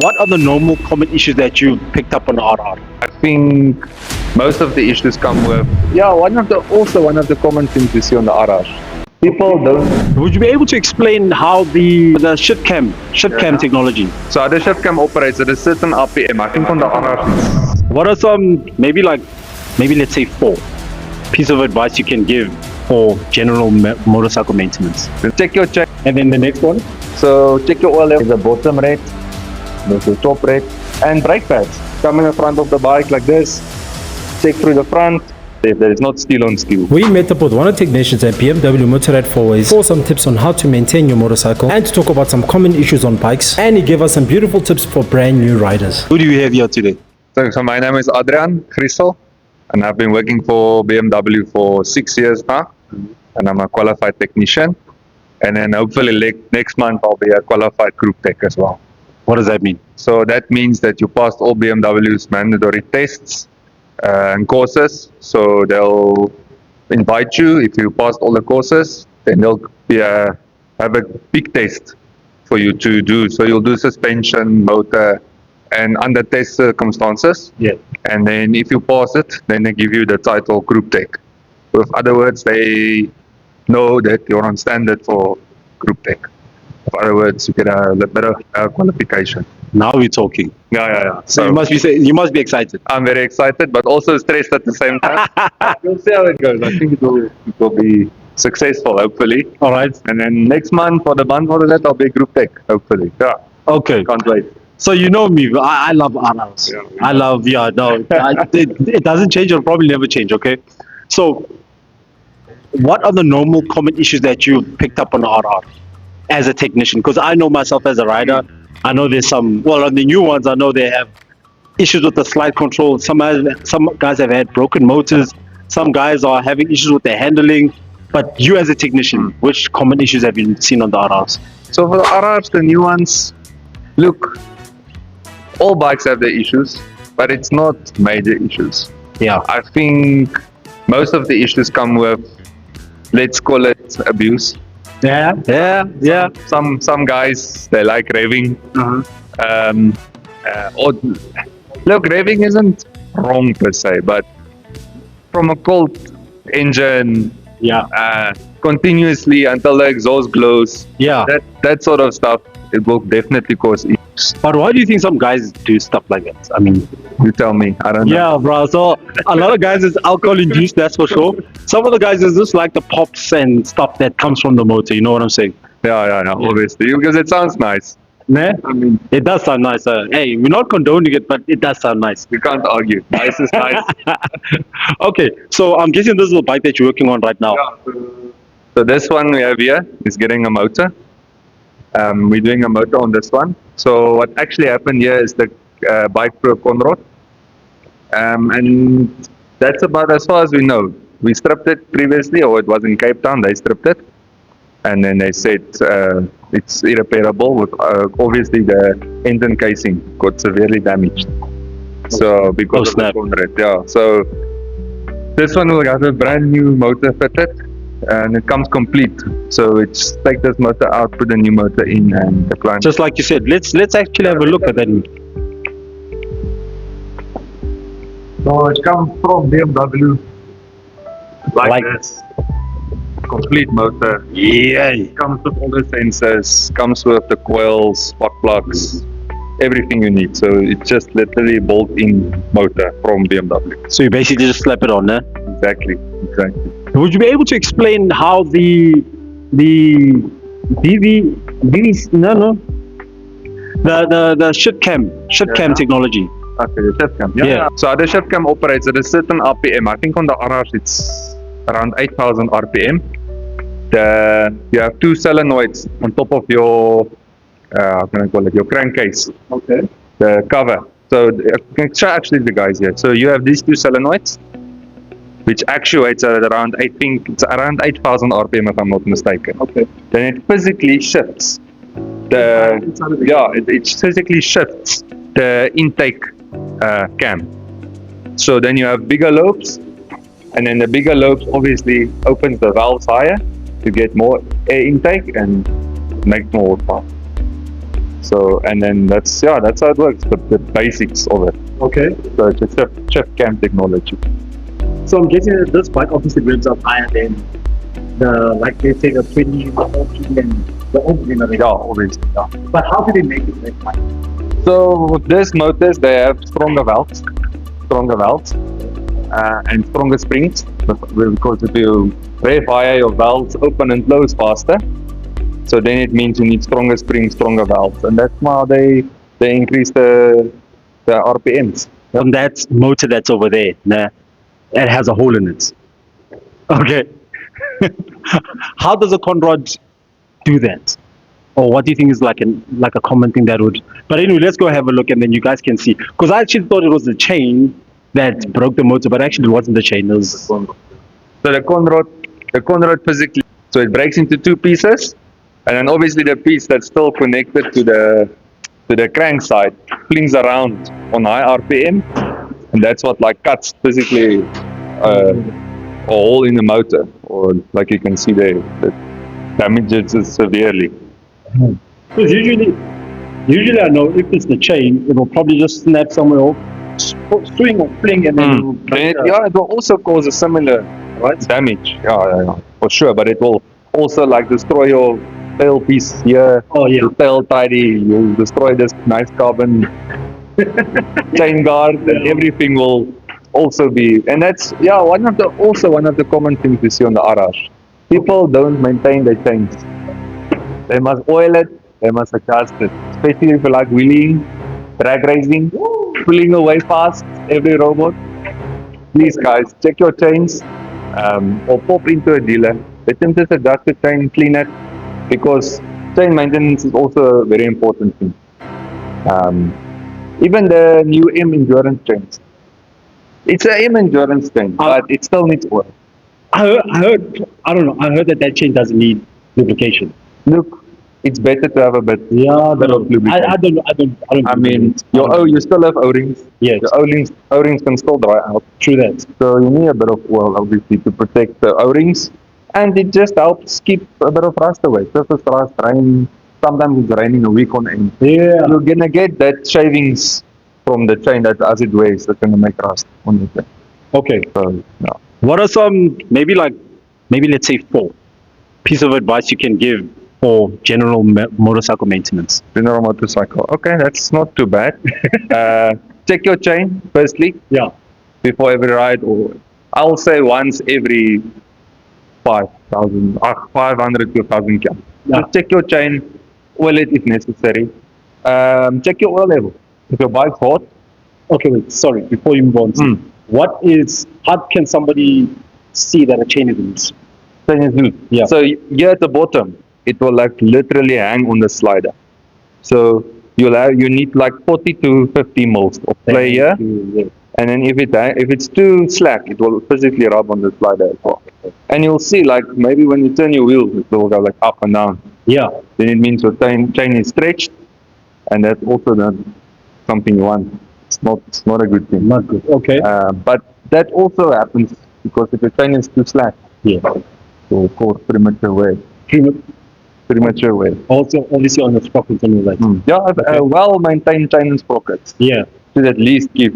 what are the normal common issues that you picked up on the RR? I think most of the issues come with one of the common things we see on the RRs. People don't. Would you be able to explain how the ship cam technology? So how the shift cam operates at a certain RPM. I think on the RRs. What are some maybe let's say 4 pieces of advice you can give for general motorcycle maintenance? Check your check. And then the next one? So check your oil level. The bottom rate, the top rate, and brake pads. Come in the front of the bike like this. Check through the front. If there is not steel on steel. We met up with one of the technicians at BMW Motorrad 4Ways for some tips on how to maintain your motorcycle and to talk about some common issues on bikes, and he gave us some beautiful tips for brand new riders. Who do you have here today? So my name is Adrian Grissel, and I've been working for BMW for 6 years now, and I'm a qualified technician. And then hopefully next month I'll be a qualified group tech as well. What does that mean? So that means that you passed all BMW's mandatory tests and courses. So they'll invite you. If you passed all the courses, then they'll have a big test for you to do. So you'll do suspension, motor, and under test circumstances. Yeah. And then if you pass it, then they give you the title Group Tech. With other words, they know that you're on standard for Group Tech. In other words, you get a better qualification. Now we're talking. Yeah. So you must be excited. I'm very excited, but also stressed at the same time. We'll see how it goes. I think it will be successful, hopefully. All right. And then next month, for the month for that, I'll be Group Tech, hopefully. Yeah. Okay. Can't wait. So you know me, I love RRs. It doesn't change, it'll probably never change, okay? So what are the normal common issues that you picked up on the RR as a technician? Because I know myself as a rider, I know there's on the new ones, I know they have issues with the slide control. Some guys have had broken motors. Some guys are having issues with their handling. But you as a technician, which common issues have you seen on the RRs? So for the RRs, the new ones, look, all bikes have their issues, but it's not major issues. Yeah. I think most of the issues come with, let's call it abuse. Yeah. Some guys, they like revving. Look, revving isn't wrong per se, but from a cold engine, continuously until the exhaust glows, that sort of stuff, it will definitely cause issues. But why do you think some guys do stuff like that? I mean, you tell me. I don't know. Yeah, bro. So a lot of guys is alcohol induced, that's for sure. Some of the guys is just like the pops and stuff that comes from the motor. You know what I'm saying? Yeah, obviously, because it sounds nice. Nah? I mean, it does sound nice. Hey, we're not condoning it, but it does sound nice. We can't argue. Nice is nice. Okay, so I'm guessing this is the bike that you're working on right now. Yeah. So this one we have here is getting a motor. We're doing a motor on this one. So what actually happened here is the bike broke Conrod. And that's about as far as we know. We stripped it previously, or it was in Cape Town, they stripped it. And then they said it's irreparable. With, obviously the engine casing got severely damaged. So because of the Conrad, So this one will have a brand new motor fitted. And it comes complete, so it's take this motor out, put a new motor in, and the client. Just like you said, let's actually have a look at that. So it comes from BMW, like this, complete motor. Yeah. It comes with all the sensors, comes with the coils, spark plugs, everything you need. So it's just literally built-in motor from BMW. So you basically just slap it on, eh? Exactly. Would you be able to explain how the ship cam technology? Okay, the shift cam. Yeah. So the shift cam operates at a certain RPM. I think on the RRs it's around 8,000 RPM. You have 2 solenoids on top of your how can I call it, your crankcase. Okay. The cover. So I can show actually the guys here. So you have these 2 solenoids, which actuates at around, I think it's around 8,000 RPM if I'm not mistaken. Okay. Then it physically shifts it physically shifts the intake cam. So then you have bigger lobes, and then the bigger lobes obviously opens the valves higher to get more air intake and make more horsepower. So, and then that's how it works, the basics of it. Okay. So it's a chip cam technology. So I'm guessing that this bike obviously revs up higher than like they say the 20, 40 and the old generation. Yeah, obviously. Yeah. But how do they make it that high? So with these motors, they have stronger valves, and stronger springs, because if you rev higher, your valves open and close faster. So then it means you need stronger springs, stronger valves, and that's why they increase the RPMs. On that motor that's over there, nah, it has a hole in it. Okay. How does a Conrod do that? Or what do you think is like a common thing that would? But anyway, let's go have a look and then you guys can see. Because I actually thought it was the chain that broke the motor, but actually it wasn't the chain. It was So the Conrod physically, so it breaks into two pieces, and then obviously the piece that's still connected to the crank side flings around on high RPM, and that's what like cuts physically a hole in the motor, or like you can see there, that damages it severely. because usually I know if it's the chain, it will probably just snap somewhere off, swing or fling, and then it will break. It will also cause a similar damage, for sure, but it will also like destroy your tail piece here, Oh yeah. your tail tidy, you'll destroy this nice carbon chain guard, and everything will also be, and that's one of the common things we see on the RRs. People don't maintain their chains. They must oil it, they must adjust it, especially if you like wheeling, drag racing, pulling away fast every robot. Please guys, check your chains, or pop into a dealer, let them just adjust the chain, clean it, because chain maintenance is also a very important thing. Even the new M Endurance chains, it's a M Endurance chain, but it still needs oil. I heard that chain doesn't need lubrication. Look, it's better to have a bit of lubrication. I don't. I mean, you still have O-rings. Yes. The O-rings can still dry out. True that. So you need a bit of oil, obviously, to protect the O-rings. And it just helps keep a bit of rust away. Surface rust, rain, sometimes it's raining a week on end. Yeah. You're going to get that shavings from the chain that as it wears, that's going to make rust on the chain. Okay. So, yeah. What are some maybe let's say 4 pieces of advice you can give for general motorcycle maintenance? General motorcycle. Okay, that's not too bad. Check your chain, firstly. Yeah. Before every ride, or I'll say once every 500 to 1,000 km. Yeah. Just check your chain, oil it if necessary. Check your oil level. If your bike's hot, Okay, wait. Sorry. Before you move on, how can somebody see that a chain is loose? chain is loose. Yeah. So here at the bottom, it will like literally hang on the slider. So you need like 40 to 50 mils of play here. Yeah. And then if it's too slack, it will physically rub on the slider as well. And you'll see like maybe when you turn your wheel, it will go like up and down. Yeah. Then it means your chain is stretched, and that's also not something you want. It's not a good thing. Not good. Okay. But that also happens because if your chain is too slack, Yeah. it will cause premature wear. Premature wear. Also, obviously on the sprockets and all that. Yeah, Okay. well-maintained chain and sprockets Yeah. should at least keep.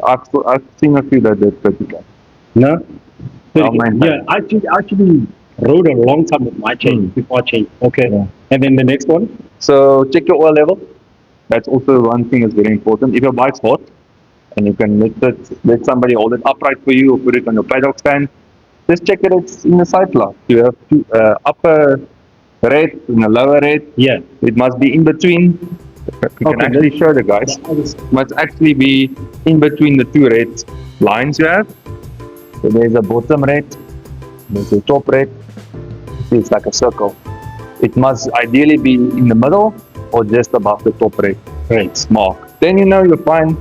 I've seen a few that did pretty good. No? Well maintained. Yeah, I actually rode a long time with my chain before I changed. Okay. Yeah. And then the next one? So check your oil level. That's also one thing that's very important. If your bike's hot and you can let somebody hold it upright for you or put it on your paddock stand, just check that it's in the side plug. You have two, upper red and a lower red. Yeah. It must be in between. You can Okay. actually show the guys. It must actually be in between the two red lines you have. So there's a bottom red, there's a top red. It's like a circle. It must ideally be in the middle or just above the top red mark. Then you know you're fine.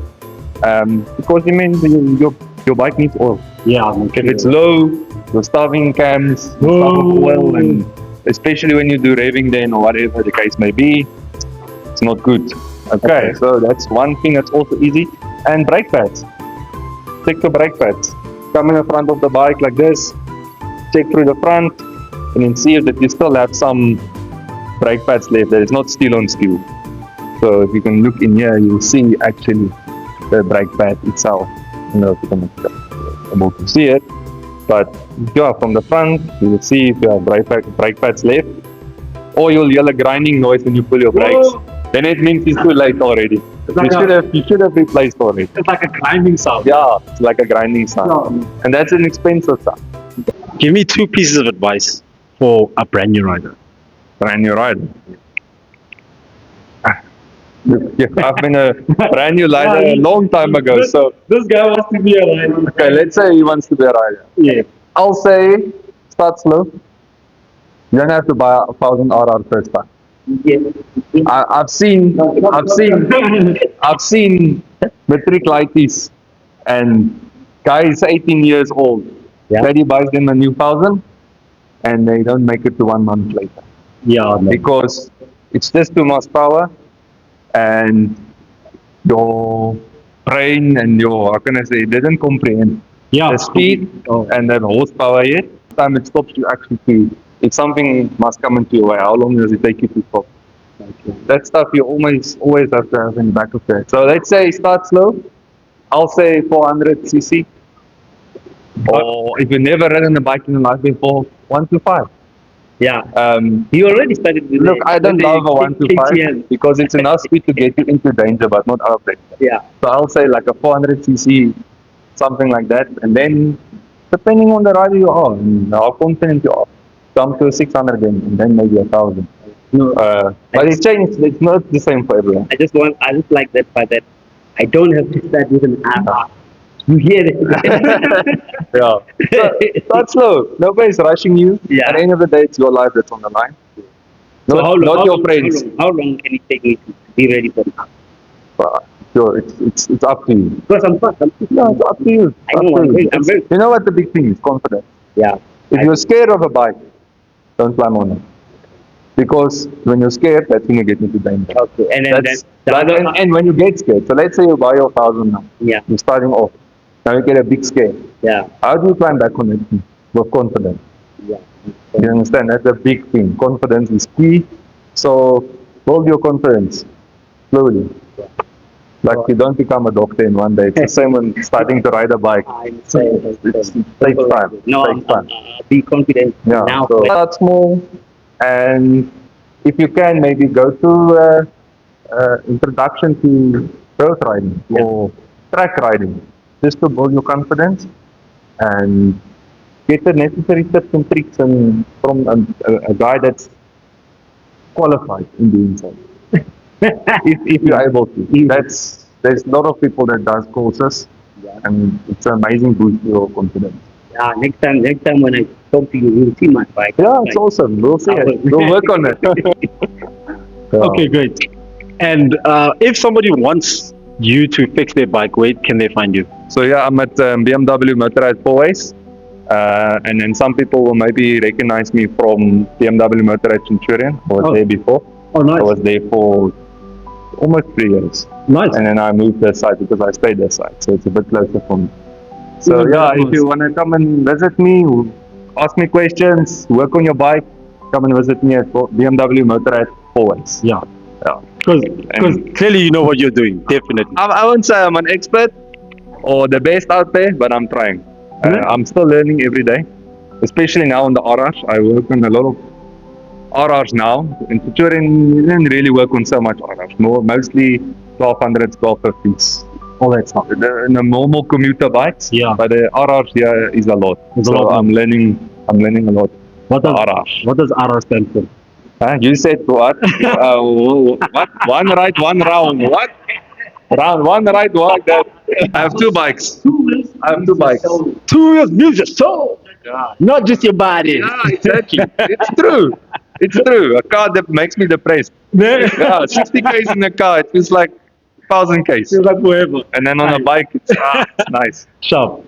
Because you mean your bike needs oil. Yeah. If it's low, you're starving cams, you're starving of oil, and especially when you do revving then or whatever the case may be, it's not good. Okay, so that's one thing that's also easy. And brake pads. Check the brake pads. Come in the front of the bike like this, check through the front, and then see if that you still have some brake pads left that is not steel on steel. So if you can look in here, you'll see actually the brake pad itself. I don't know if you can be able to see it, but yeah, from the front, you will see if you have brake pads left, or you'll hear a grinding noise when you pull your brakes. Then it means it's too late already. You should have replaced already. It's like a grinding sound. Yeah, it's like a grinding sound, and that's an expensive sound. Give me 2 pieces of advice for a brand new rider. Brand new rider. I've been a brand new rider a long time ago, so This guy wants to be a rider. okay, let's say he wants to be a rider. Yeah. I'll say start slow. You don't have to buy 1,000 RR first time. I've seen matric lighties and guys 18 years old. Yeah. Daddy buys them a new 1,000 and they don't make it to 1 month later Yeah. No. because it's just too much power and your brain and your, how can I say, it doesn't comprehend Yeah. the speed and the horsepower yet. Time it stops you actually to, if something must come into your way, how long does it take you to stop? That stuff you always have to have in the back of your head. So let's say start slow. I'll say 400 cc. Or if you've never ridden a bike in your life before, 125. Yeah. You already started with Look, the- I don't with the love a 125 because it's enough speed to get you into danger, but not out of danger. Yeah. So I'll say like a 400 cc, something like that, and then depending on the rider you are and how confident you are, come to a 600 again, and then maybe 1,000. No, But it changed. It's not the same for everyone. I just like that part that I don't have to start with an R. You hear it. Yeah. Start slow. Nobody's rushing you. Yeah. At the end of the day, it's your life that's on the line. Not your friends. How long can it take me to be ready for that? Sure, it's up to you. Because I'm fast. No, it's up to you. I know, Up to you. I'm very- You know what the big thing is? Confidence. Yeah. If you're scared of a bike, don't climb on it. Because when you're scared, that's when you get into danger. Okay. And then That's, the but- other, and when you get scared, so let's say you buy your 1,000 now, yeah, you're starting off, now you get a big scare. yeah, How do you climb back on it? With confidence. yeah. You understand? That's a big thing. Confidence is key. So build your confidence slowly. Like you don't become a doctor in one day. It's the same when starting to ride a bike. I'm saying It takes time. No, It takes time. I'll be confident Yeah. now. So start small, and if you can, maybe go to introduction to road riding or track riding, just to build your confidence and get the necessary tips and tricks and from a guy that's qualified in doing so. if you're able to. There's a lot of people that does courses, and it's an amazing boost to your confidence. Yeah, next time when I talk to you, you'll see my bike. Yeah, it's awesome. We'll see it. We'll work on it. Yeah. Okay, great. And if somebody wants you to fix their bike, where can they find you? So yeah, I'm at BMW Motorrad 4Ways. And then some people will maybe recognize me from BMW Motorrad Centurion. I was there before. Oh, nice. I was there for almost 3 years. Nice. And then I moved this side because I stayed this side. So it's a bit closer for me. So yeah, if you want to come and visit me, ask me questions, work on your bike, come and visit me at BMW Motorrad 4Ways. Yeah. Yeah. Because clearly you know what you're doing. Definitely. I won't say I'm an expert or the best out there, but I'm trying. I'm still learning every day, especially now on the RRs. I work on a lot of RRs now. In Centurion, you didn't really work on so much RRs. Mostly 1200s, 1250s, all that stuff. The normal commuter bikes. Yeah. But the RRs here is a lot. It's a so lot. I'm learning a lot. What does RRs. What does RR stand for? You said what? What? One right, one round. What? Round one right, one that. I have 2 bikes. I have 2 bikes. 2 wheels moves your soul, not just your body. Yeah, exactly. It's true. It's true. A car that makes me depressed. Yeah, 60 Ks in a car, it feels like 1,000 Ks. Feels like forever. And then on a bike, it's nice. Sharp.